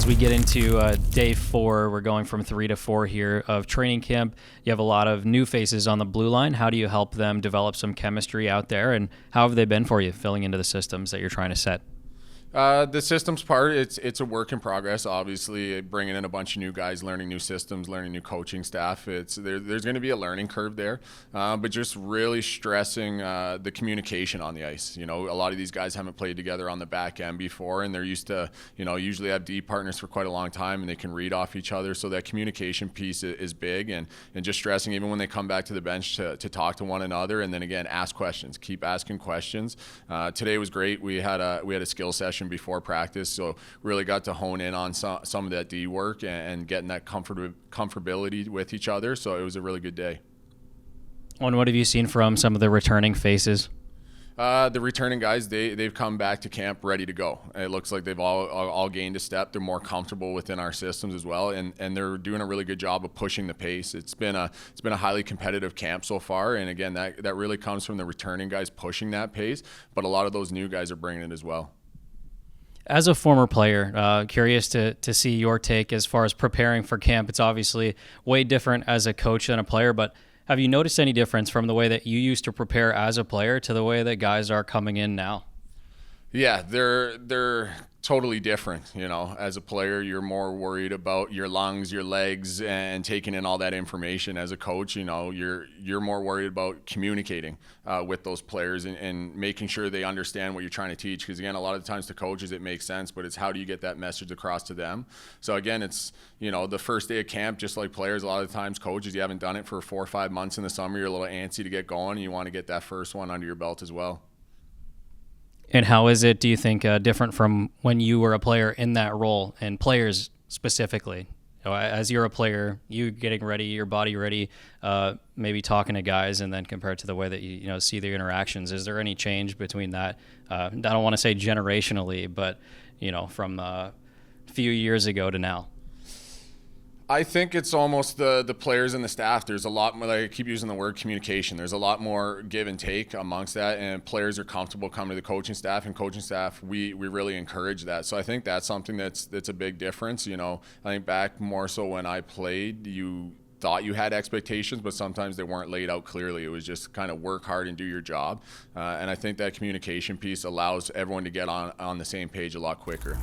As we get into day 4, we're going from 3 to 4 here of training camp. You have a lot of new faces on the blue line. How do you help them develop some chemistry out there, and how have they been for you filling into the systems that you're trying to set? The systems part, it's a work in progress. Obviously, bringing in a bunch of new guys, learning new systems, learning new coaching staff. There's going to be a learning curve there, but just really stressing the communication on the ice. You know, a lot of these guys haven't played together on the back end before, and they're used to, usually have D partners for quite a long time, and they can read off each other. So that communication piece is big, and just stressing even when they come back to the bench to talk to one another, and then again ask questions, keep asking questions. Today was great. We had a skill session before practice, so really got to hone in on some of that D work and getting that comfortability with each other. So it was a really good day. And what have you seen from some of the returning faces? The returning guys, they've come back to camp ready to go. It looks like they've all gained a step. They're more comfortable within our systems as well, and they're doing a really good job of pushing the pace. It's been a highly competitive camp so far, and again, that really comes from the returning guys pushing that pace, but a lot of those new guys are bringing it as well. As a former player, curious to see your take as far as preparing for camp. It's obviously way different as a coach than a player, but have you noticed any difference from the way that you used to prepare as a player to the way that guys are coming in now? Yeah, they're totally different. As a player, you're more worried about your lungs, your legs, and taking in all that information. As a coach, you're more worried about communicating with those players and making sure they understand what you're trying to teach. Because again, a lot of the times to coaches it makes sense, but it's how do you get that message across to them? So again, it's the first day of camp, just like players. A lot of the times, coaches, you haven't done it for 4 or 5 months in the summer. You're a little antsy to get going, and you want to get that first one under your belt as well. And how is it, do you think, different from when you were a player in that role, and players specifically? As you're a player, you getting ready, your body ready, maybe talking to guys, and then compared to the way that you see the interactions, is there any change between that? I don't want to say generationally, but from a few years ago to now. I think it's almost the players and the staff. There's a lot more, like I keep using the word communication. There's a lot more give and take amongst that, and players are comfortable coming to the coaching staff, and coaching staff, we really encourage that. So I think that's something that's a big difference. I think back more so when I played, you thought you had expectations, but sometimes they weren't laid out clearly. It was just kind of work hard and do your job. And I think that communication piece allows everyone to get on the same page a lot quicker.